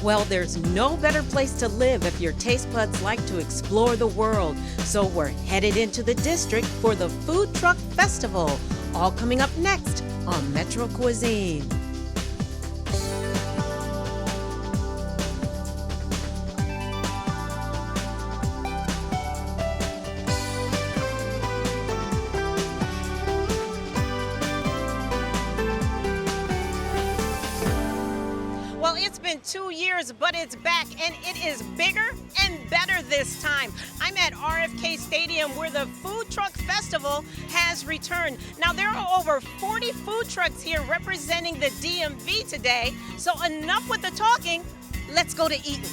Well, there's no better place to live if your taste buds like to explore the world. So we're headed into the district for the Food Truck Festival, all coming up next on Metro Cuisine. Well, it's been 2 years, but it's back, and it is bigger and better this time. I'm at RFK Stadium where the Food Truck Festival has returned. Now, there are over 40 food trucks here representing the DMV today, so enough with the talking, let's go to eating.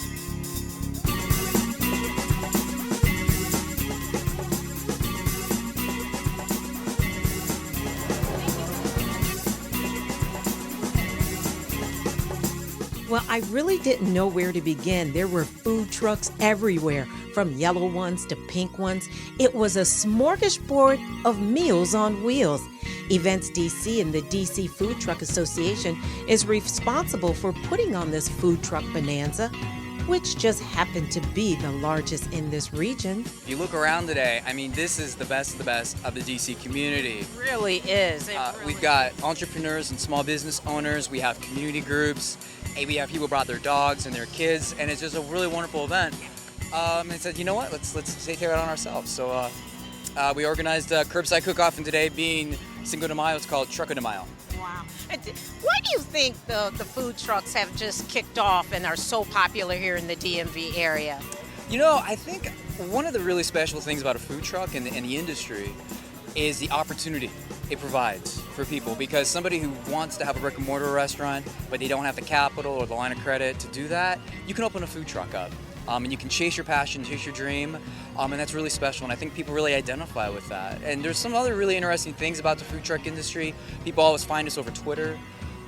Well, I really didn't know where to begin. There were food trucks everywhere, from yellow ones to pink ones. It was a smorgasbord of meals on wheels. Events DC and the DC Food Truck Association is responsible for putting on this food truck bonanza, which just happened to be the largest in this region. If you look around today, I mean, this is the best of the DC community. It really is. We've got entrepreneurs and small business owners. We have community groups. And we have people who brought their dogs and their kids, and it's just a really wonderful event. And said, you know what, let's take care of it on ourselves. So we organized a curbside cook-off, and today being Cinco de Mayo, it's called Trucco de Mayo. Wow. Why do you think the food trucks have just kicked off and are so popular here in the DMV area? You know, I think one of the really special things about a food truck and the industry is the opportunity it provides for people, because somebody who wants to have a brick and mortar restaurant but they don't have the capital or the line of credit to do that, you can open a food truck up and you can chase your passion, chase your dream, and that's really special, and I think people really identify with that. And there's some other really interesting things about the food truck industry. People always find us over Twitter,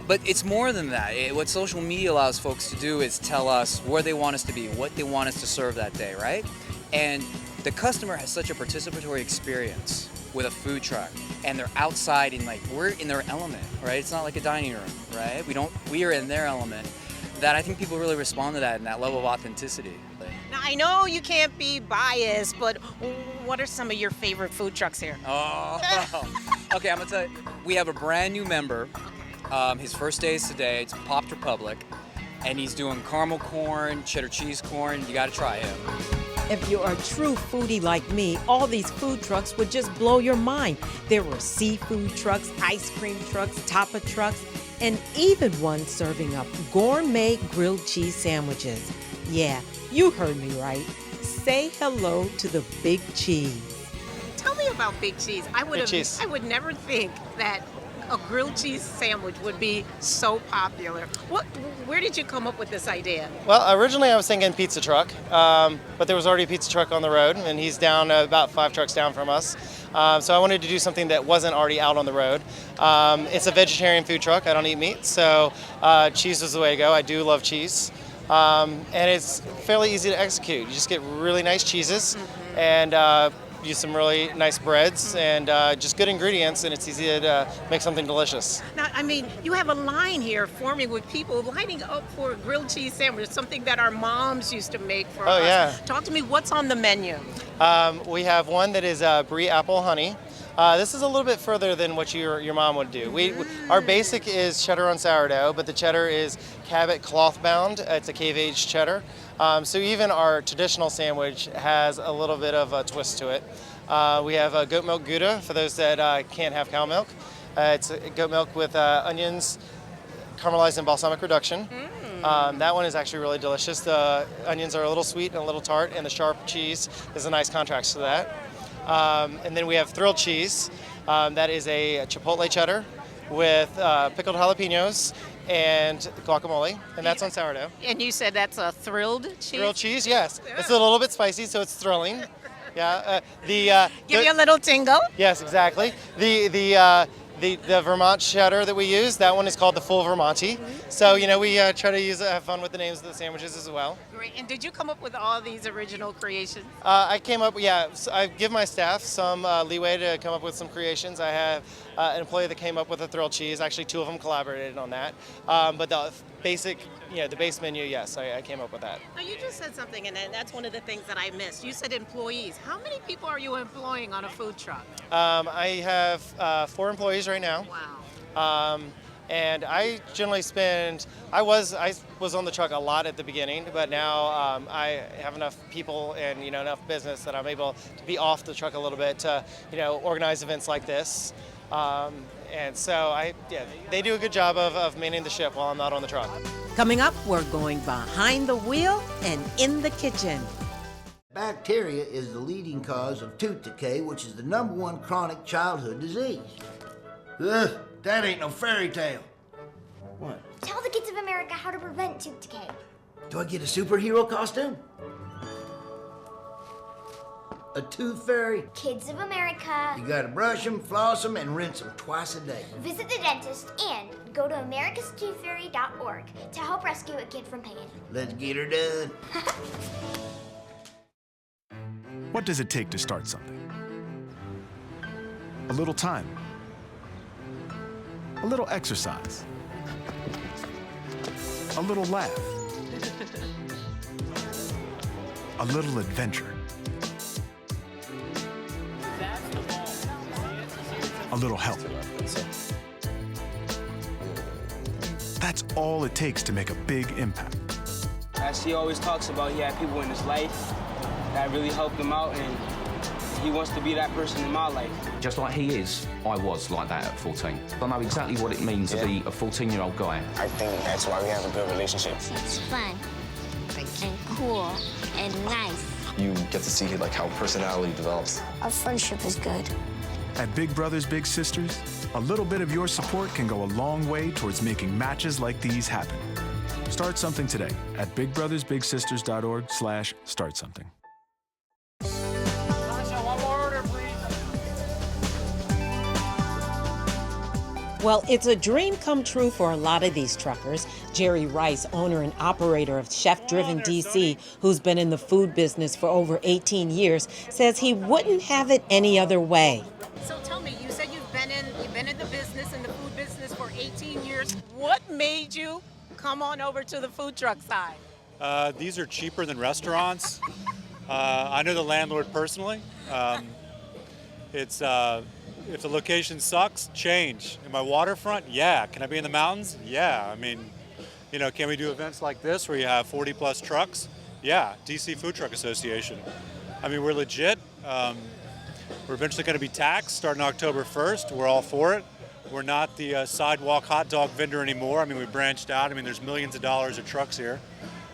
but it's more than that. What social media allows folks to do is tell us where they want us to be, what they want us to serve that day, right? And the customer has such a participatory experience with a food truck, and they're outside and we're in their element, right? It's not like a dining room, right? We are in their element. That I think people really respond to that and that level of authenticity. Now, I know you can't be biased, but what are some of your favorite food trucks here? Oh, okay, I'm gonna tell you, we have a brand new member. His first day is today. It's Popped Republic, and he's doing caramel corn, cheddar cheese corn. You gotta try him. If you're a true foodie like me, all these food trucks would just blow your mind. There were seafood trucks, ice cream trucks, tapa trucks, and even one serving up gourmet grilled cheese sandwiches. Yeah, you heard me right. Say hello to the Big Cheese. Tell me about Big Cheese. I would never think that a grilled cheese sandwich would be so popular. Where did you come up with this idea? Well, originally I was thinking pizza truck, but there was already a pizza truck on the road, and he's down about 5 trucks down from us. So I wanted to do something that wasn't already out on the road. It's a vegetarian food truck. I don't eat meat, so cheese was the way to go. I do love cheese. And it's fairly easy to execute. You just get really nice cheeses and use some really nice breads and just good ingredients, and it's easy to make something delicious. Now, I mean, you have a line here forming with people lining up for a grilled cheese sandwich, something that our moms used to make for us. Yeah. Talk to me, what's on the menu? We have one that is brie apple honey. This is a little bit further than what your mom would do. Our basic is cheddar on sourdough, but the cheddar is Cabot cloth bound. It's a cave-aged cheddar. So even our traditional sandwich has a little bit of a twist to it. We have goat milk Gouda for those that can't have cow milk. It's goat milk with onions caramelized in balsamic reduction. That one is actually really delicious. The onions are a little sweet and a little tart, and the sharp cheese is a nice contrast to that. And then we have thrilled cheese. That is a chipotle cheddar with pickled jalapenos and guacamole, and that's on sourdough. And you said that's a thrilled cheese? Thrilled cheese, yes. It's a little bit spicy, so it's thrilling. Yeah. Give you a little tingle? Yes, exactly. The Vermont cheddar that we use, that one is called the full Vermonti. So, we try to have fun with the names of the sandwiches as well. Great. And did you come up with all these original creations? I came up, I give my staff some leeway to come up with some creations. I have an employee that came up with a grilled cheese. Actually, 2 of them collaborated on that. But the basic, the base menu, yes, I came up with that. Now, you just said something, and that's one of the things that I missed. You said employees. How many people are you employing on a food truck? I have 4 employees right now. Wow. And I generally spend, I was on the truck a lot at the beginning, but now I have enough people and enough business that I'm able to be off the truck a little bit to organize events like this. And so they do a good job of manning the ship while I'm not on the truck. Coming up, we're going behind the wheel and in the kitchen. Bacteria is the leading cause of tooth decay, which is the #1 chronic childhood disease. Ugh, that ain't no fairy tale. What? Tell the kids of America how to prevent tooth decay. Do I get a superhero costume? A tooth fairy? Kids of America. You gotta brush them, floss them, and rinse them twice a day. Visit the dentist and go to americastoothfairy.org to help rescue a kid from pain. Let's get her done. What does it take to start something? A little time. A little exercise. A little laugh. A little adventure. A little help. That's all it takes to make a big impact. As he always talks about, he had people in his life that really helped him out, and he wants to be that person in my life. Just like he is, I was like that at 14. I know exactly what it means to be a 14-year-old guy. I think that's why we have a good relationship. It's fun and cool and nice. You get to see how personality develops. Our friendship is good. At Big Brothers Big Sisters, a little bit of your support can go a long way towards making matches like these happen. Start something today at bigbrothersbigsisters.org/start something. Well, it's a dream come true for a lot of these truckers. Jerry Rice, owner and operator of ChefDrivenDC, who's been in the food business for over 18 years, says he wouldn't have it any other way. So tell me, you said you've been in the business, in the food business for 18 years. What made you come on over to the food truck side? These are cheaper than restaurants. I know the landlord personally. If the location sucks, change. Am I waterfront? Yeah. Can I be in the mountains? Yeah. I mean, can we do events like this where you have 40 plus trucks? Yeah. DC Food Truck Association. I mean, we're legit. We're eventually going to be taxed starting October 1st. We're all for it. We're not the sidewalk hot dog vendor anymore. I mean, we branched out. I mean, there's millions of dollars of trucks here.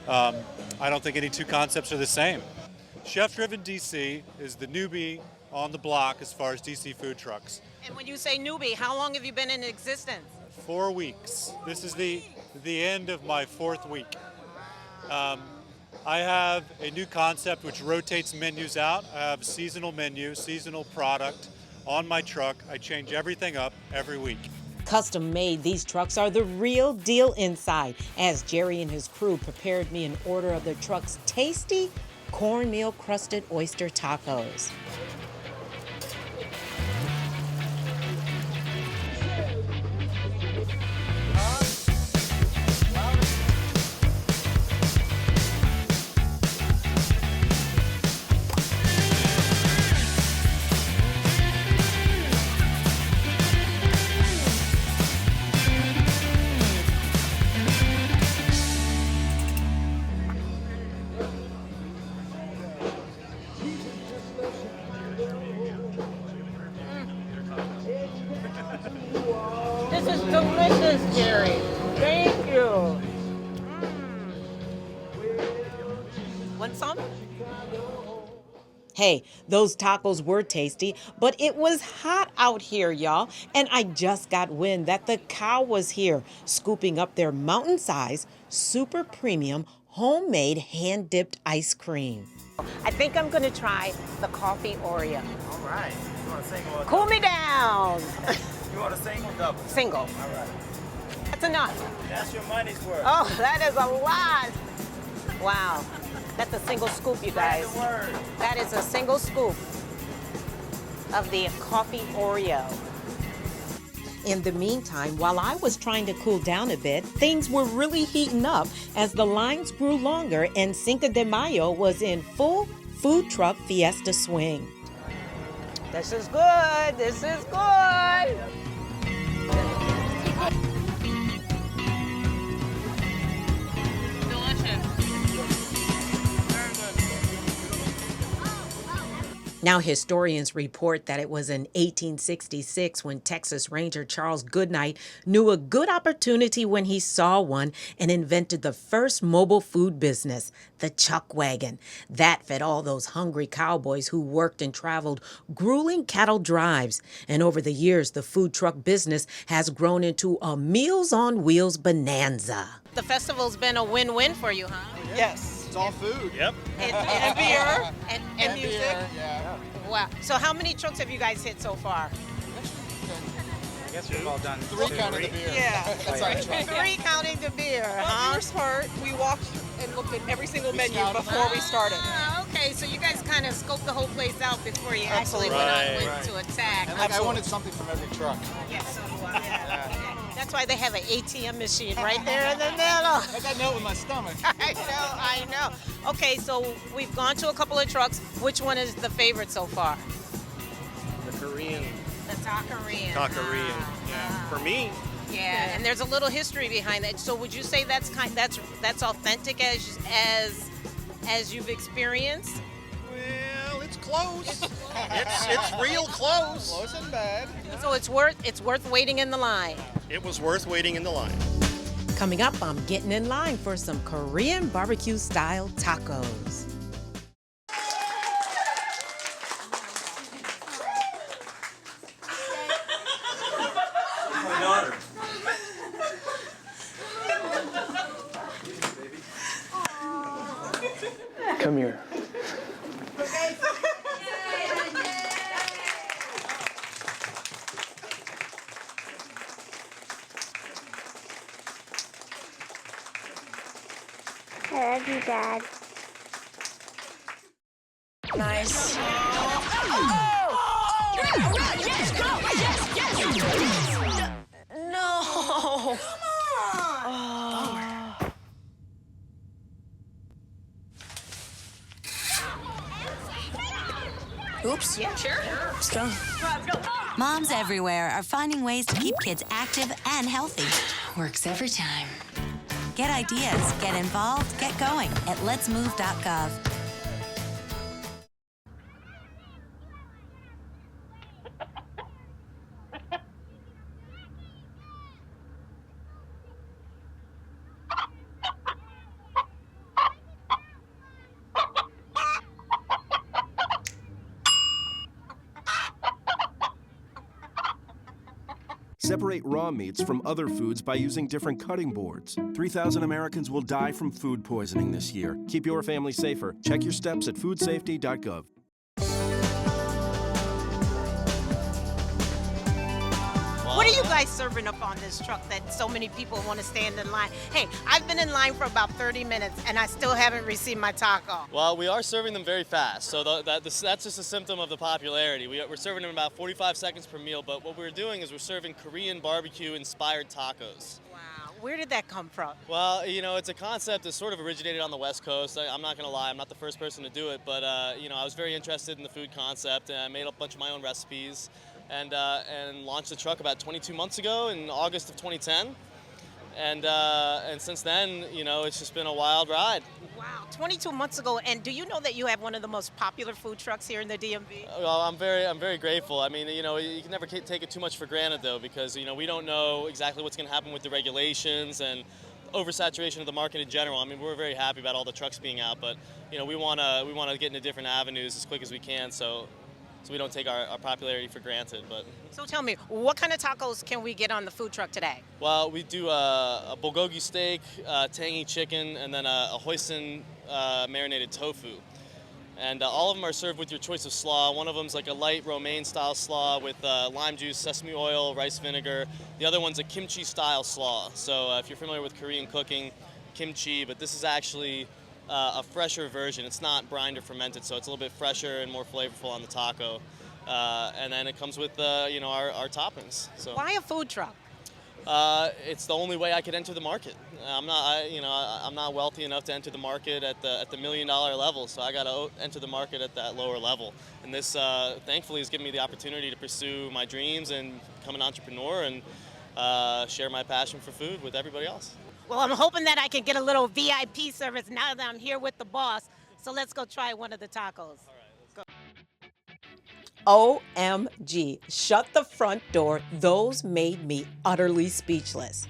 I don't think any two concepts are the same. ChefDrivenDC is the newbie on the block as far as DC food trucks. And when you say newbie, how long have you been in existence? 4 weeks. This is the end of my 4th week. I have a new concept which rotates menus out. I have a seasonal menu, seasonal product on my truck. I change everything up every week. Custom made, these trucks are the real deal inside, as Jerry and his crew prepared me an order of their truck's tasty cornmeal crusted oyster tacos. This is delicious, Jerry. Thank you. Want some? Hey, those tacos were tasty, but it was hot out here, y'all. And I just got wind that the cow was here, scooping up their mountain-size, super premium, homemade hand-dipped ice cream. I think I'm gonna try the coffee Oreo. All right. You want a single or Cool me down. You want a single double? Single. All right. That's enough. That's your money's worth. Oh, that is a lot. Wow. That's a single scoop, you guys. That is a single scoop of the coffee Oreo. In the meantime, while I was trying to cool down a bit, things were really heating up as the lines grew longer and Cinco de Mayo was in full food truck fiesta swing. This is good. This is good. Now, historians report that it was in 1866 when Texas Ranger Charles Goodnight knew a good opportunity when he saw one and invented the first mobile food business, the chuck wagon. That fed all those hungry cowboys who worked and traveled grueling cattle drives. And over the years, the food truck business has grown into a Meals on Wheels bonanza. The festival's been a win-win for you, huh? Yes. It's all food. Yep. And beer. And music. Beer, yeah. Wow. So how many trucks have you guys hit so far? I guess we've all done 3 counting the beer. Yeah. That's our truck. 3 counting the beer, huh? We were smart. We walked and looked at every single menu before we started. Okay, so you guys kind of scoped the whole place out before you actually went to attack. And I wanted something from every truck. Yes, so do I. Yeah. That's why they have an ATM machine right there in the middle. I got note with my stomach. I know. Okay, so we've gone to a couple of trucks. Which one is the favorite so far? The Korean. The Takorean. Yeah. For me. Yeah, and there's a little history behind that. So would you say that's authentic as you've experienced? Well, it's close. it's real close. Close and bad. So it's worth waiting in the line. It was worth waiting in the line. Coming up, I'm getting in line for some Korean barbecue-style tacos. My daughter. Come here. I love you, Dad. Nice. No. Oops. Yeah, sure. Let's go. Moms everywhere are finding ways to keep kids active and healthy. Works every time. Get ideas, get involved, get going at letsmove.gov. Separate raw meats from other foods by using different cutting boards. 3,000 Americans will die from food poisoning this year. Keep your family safer. Check your steps at foodsafety.gov. What are you guys serving up on this truck that so many people want to stand in line? Hey, I've been in line for about 30 minutes and I still haven't received my taco. Well, we are serving them very fast, so that's just a symptom of the popularity. We're serving them about 45 seconds per meal, but what we're doing is we're serving Korean barbecue-inspired tacos. Wow, where did that come from? Well, you know, it's a concept that sort of originated on the West Coast. I'm not going to lie, I'm not the first person to do it, but, you know, I was very interested in the food concept, and I made a bunch of my own recipes. And launched the truck about 22 months ago in August of 2010. And since then, you know, it's just been a wild ride. Wow, 22 months ago. And do you know that you have one of the most popular food trucks here in the DMV? Well, I'm very grateful. I mean, you know, you can never take it too much for granted, though, because, you know, we don't know exactly what's going to happen with the regulations and oversaturation of the market in general. I mean, we're very happy about all the trucks being out, but, you know, we want to get into different avenues as quick as we can, so we don't take our popularity for granted. But so tell me, what kind of tacos can we get on the food truck today? Well, we do a bulgogi steak, tangy chicken, and then a hoisin marinated tofu. And all of them are served with your choice of slaw. One of them's like a light romaine style slaw with lime juice, sesame oil, rice vinegar. The other one's a kimchi style slaw. So if you're familiar with Korean cooking, kimchi, but this is actually a fresher version. It's not brined or fermented, so it's a little bit fresher and more flavorful on the taco. And then it comes with you know, our toppings. So Why a food truck? it's the only way I could enter the market. I'm not wealthy enough to enter the market at the $1 million level, so I got to enter the market at that lower level. And this, thankfully, has given me the opportunity to pursue my dreams and become an entrepreneur and share my passion for food with everybody else. Well, I'm hoping that I can get a little VIP service now that I'm here with the boss. So let's go try one of the tacos. OMG, shut the front door. Those made me utterly speechless.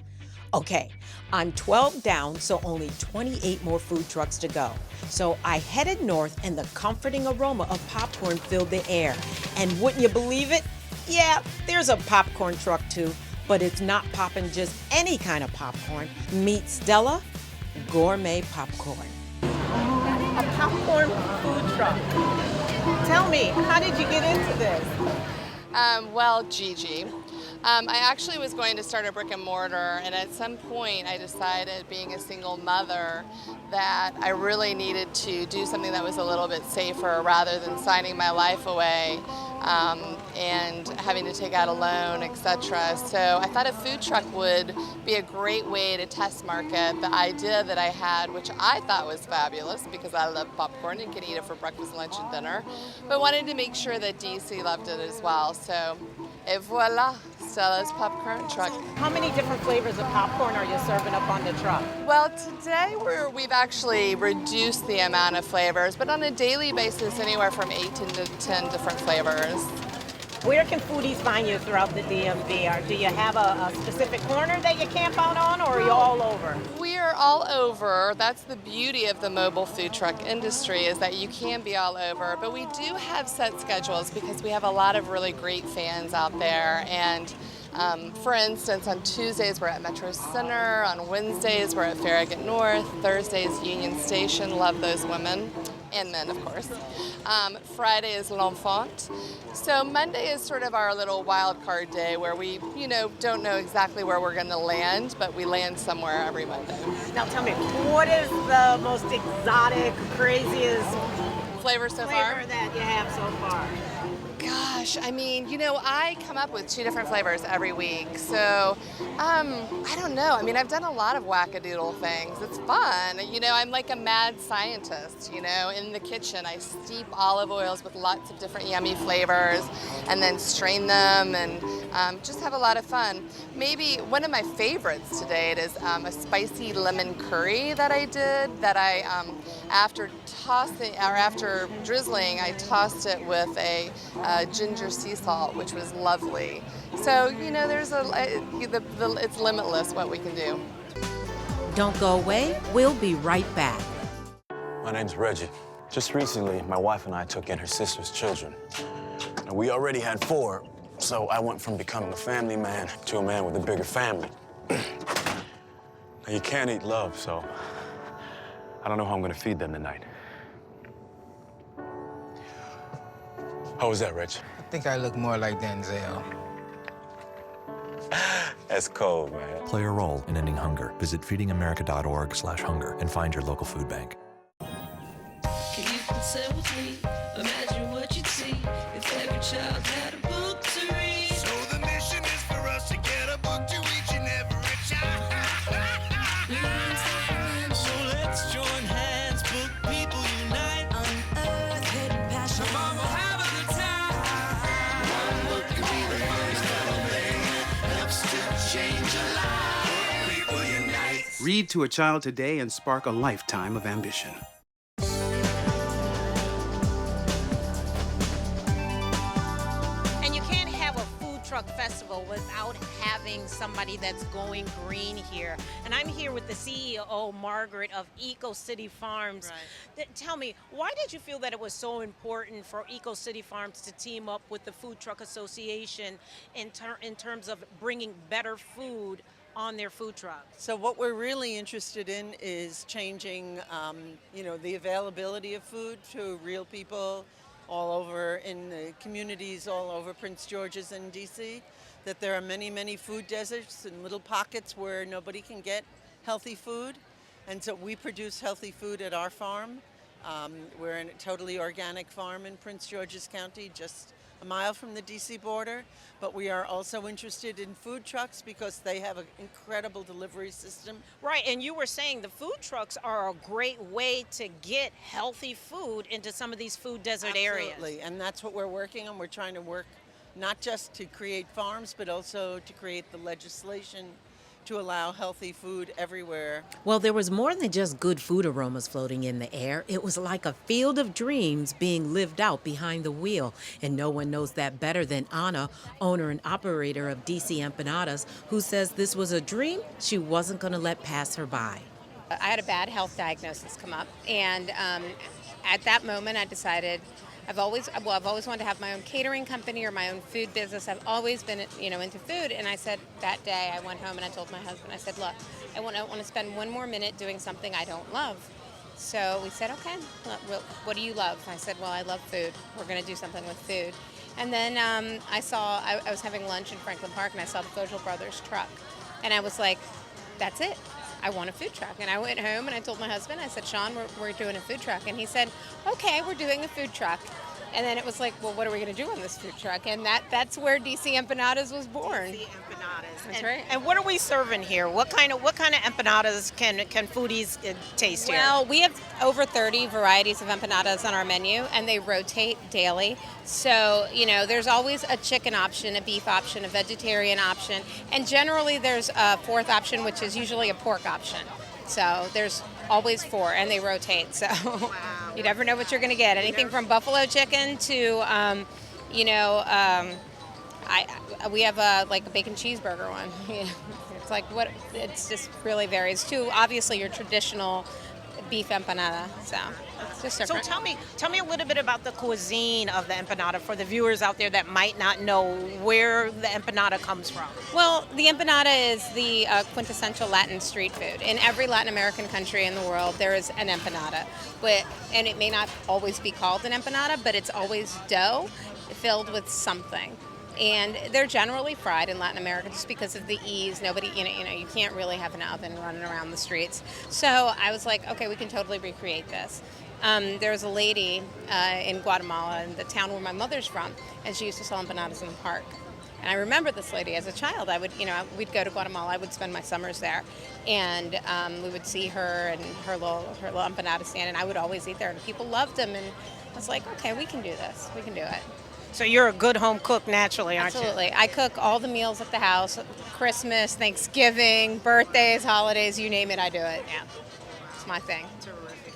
Okay, I'm 12 down, so only 28 more food trucks to go. So I headed north and the comforting aroma of popcorn filled the air. And wouldn't you believe it? Yeah, there's a popcorn truck too, but it's not popping just any kind of popcorn. Meet Stella Gourmet Popcorn. A popcorn food truck. Tell me, how did you get into this? Well, Gigi. I actually was going to start a brick and mortar, and at some point I decided, being a single mother, that I really needed to do something that was a little bit safer rather than signing my life away and having to take out a loan, etc. So I thought a food truck would be a great way to test market the idea that I had, which I thought was fabulous because I love popcorn and can eat it for breakfast, lunch, and dinner, but wanted to make sure that DC loved it as well. So, et voila, Stella's Popcorn Truck. How many different flavors of popcorn are you serving up on the truck? Well, today we've actually reduced the amount of flavors, but on a daily basis, anywhere from 8 to 10 different flavors. Where can foodies find you throughout the DMV? Or do you have a specific corner that you camp out on, or are you all over? We are all over. That's the beauty of the mobile food truck industry, is that you can be all over. But we do have set schedules because we have a lot of really great fans out there. And for instance, on Tuesdays we're at Metro Center, on Wednesdays we're at Farragut North, Thursdays Union Station, love those women, and men of course. Friday is L'Enfant. So Monday is sort of our little wild card day where we, don't know exactly where we're going to land, but we land somewhere every Monday. Now tell me, what is the most exotic, craziest flavor so far? Flavor that you have so far? Gosh, I mean, I come up with 2 different flavors every week. So, I don't know. I mean, I've done a lot of wackadoodle things. It's fun. I'm like a mad scientist, in the kitchen. I steep olive oils with lots of different yummy flavors and then strain them and just have a lot of fun. Maybe one of my favorites to date is a spicy lemon curry that I did after drizzling, I tossed it with a ginger sea salt, which was lovely. So, it's limitless what we can do. Don't go away. We'll be right back. My name's Reggie. Just recently, my wife and I took in her sister's children. And we already had 4, so I went from becoming a family man to a man with a bigger family. Now, you can't eat love, so I don't know how I'm gonna feed them tonight. How was that, Reg? I think I look more like Denzel. That's cold, man. Play a role in ending hunger. Visit feedingamerica.org/hunger and find your local food bank. You can say with me, imagine what you'd see if every child had a book to read. So the mission is for us to get a book to each and every child. So let's join hands, book people unite, unearth hidden passion. Come on, we'll have a good time. One book can be the first thing that helps to change a life. Book people unite. Read to a child today and spark a lifetime of ambition. Festival without having somebody that's going green here. And I'm here with the CEO, Margaret, of Eco City Farms. Right. Tell me, why did you feel that it was so important for Eco City Farms to team up with the Food Truck Association in terms of bringing better food on their food truck? So what we're really interested in is changing, the availability of food to real people all over in the communities all over Prince George's and DC, that there are many, many food deserts and little pockets where nobody can get healthy food. And so we produce healthy food at our farm. We're a totally organic farm in Prince George's County, just a mile from the DC border, but we are also interested in food trucks because they have an incredible delivery system. Right, and you were saying the food trucks are a great way to get healthy food into some of these food desert areas. Absolutely, and that's what we're working on. We're trying to work not just to create farms, but also to create the legislation to allow healthy food everywhere. Well, there was more than just good food aromas floating in the air. It was like a field of dreams being lived out behind the wheel. And no one knows that better than Anna, owner and operator of DC Empanadas, who says this was a dream she wasn't going to let pass her by. I had a bad health diagnosis come up, and at that moment I decided I've always wanted to have my own catering company or my own food business. I've always been, into food. And I said that day I went home and I told my husband, I said, look, I want to spend one more minute doing something I don't love. So we said, okay, what do you love? I said, well, I love food. We're going to do something with food. And then I was having lunch in Franklin Park and I saw the Fogel Brothers truck. And I was like, that's it. I want a food truck. And I went home and I told my husband, I said, Sean, we're doing a food truck. And he said, okay, we're doing a food truck. And then it was like, well, what are we going to do on this food truck? And that's where DC Empanadas was born. DC Empanadas. That's right. And what are we serving here? What kind of empanadas can foodies taste here? Well, we have over 30 varieties of empanadas on our menu, and they rotate daily. So, there's always a chicken option, a beef option, a vegetarian option, and generally there's a fourth option, which is usually a pork option. So there's always 4, and they rotate. So you never know what you're going to get. Anything from buffalo chicken to, we have a bacon cheeseburger one. It's like it's just really varies. To obviously your traditional beef empanada. So it's just different. So tell me a little bit about the cuisine of the empanada for the viewers out there that might not know where the empanada comes from. Well, the empanada is the quintessential Latin street food. In every Latin American country in the world, there is an empanada. And it may not always be called an empanada, but it's always dough filled with something. And they're generally fried in Latin America just because of the ease. Nobody, you can't really have an oven running around the streets. So I was like, okay, we can totally recreate this. There was a lady in Guatemala, in the town where my mother's from, and she used to sell empanadas in the park. And I remember this lady as a child. We'd go to Guatemala. I would spend my summers there, and we would see her and her little empanada stand, and I would always eat there. And people loved them, and I was like, okay, we can do this. We can do it. So you're a good home cook naturally, aren't you? Absolutely. I cook all the meals at the house. Christmas, Thanksgiving, birthdays, holidays, you name it, I do it. Yeah, it's my thing. Terrific.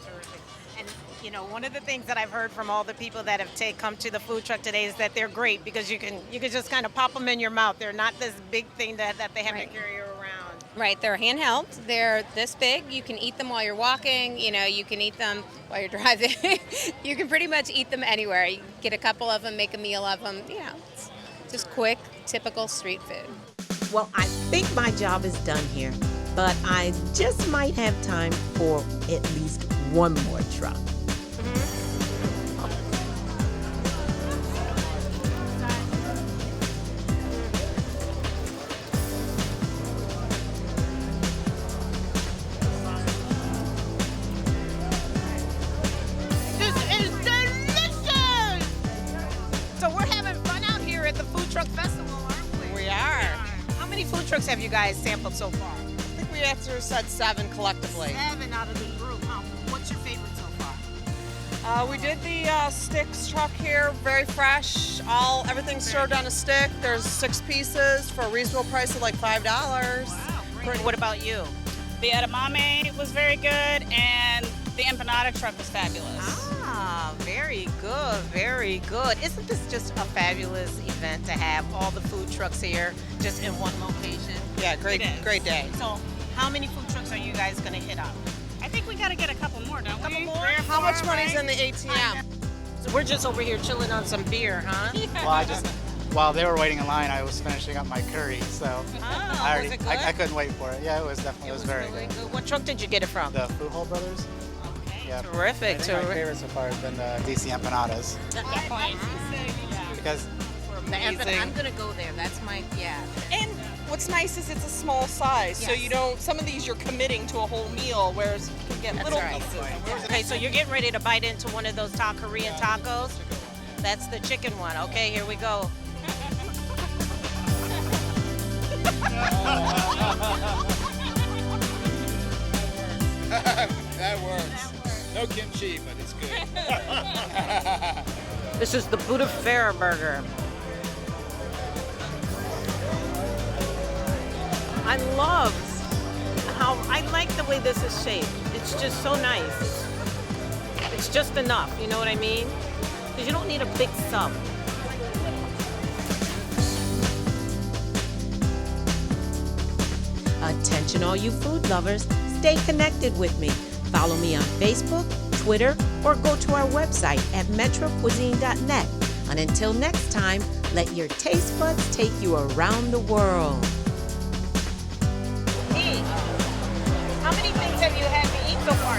And one of the things that I've heard from all the people that have come to the food truck today is that they're great because you can just kind of pop them in your mouth. They're not this big thing that they have to carry around. Right, they're handheld. They're this big. You can eat them while you're walking. You can eat them while you're driving. You can pretty much eat them anywhere. You get a couple of them, make a meal of them. It's just quick, typical street food. Well, I think my job is done here, but I just might have time for at least one more truck. Trucks have you guys sampled so far? I think we actually said 7 collectively. 7 out of the group. What's your favorite so far? We did the sticks truck here, very fresh. Everything's served on a stick. There's 6 pieces for a reasonable price of like $5. Wow, great. What about you? The edamame was very good, and the empanada truck was fabulous. Very good, very good. Isn't this just a fabulous event to have all the food trucks here just in one location? Yeah, great day. So how many food trucks are you guys going to hit up? I think we got to get a couple more, don't we? A couple more? How much money's in the ATM? So we're just over here chilling on some beer, huh? Well, while they were waiting in line, I was finishing up my curry, so was it good? I couldn't wait for it. Yeah, it was very really good. What truck did you get it from? The Fogel Brothers. Yeah. Terrific. My favorite so far has been the DC Empanadas. Because I'm going to go there. That's my, And what's nice is it's a small size, so you don't, some of these you're committing to a whole meal, whereas you can get little pieces. Okay, so you're getting ready to bite into one of those Takorean tacos. That's the chicken one. Okay, here we go. That works. No kimchi, but it's good. This is the Buddha Fair burger. I love how, I like the way this is shaped. It's just so nice. It's just enough, you know what I mean? Because you don't need a big sub. Attention all you food lovers, stay connected with me. Follow me on Facebook, Twitter, or go to our website at metrocuisine.net. And until next time, let your taste buds take you around the world. Hey, how many things have you had to eat so far?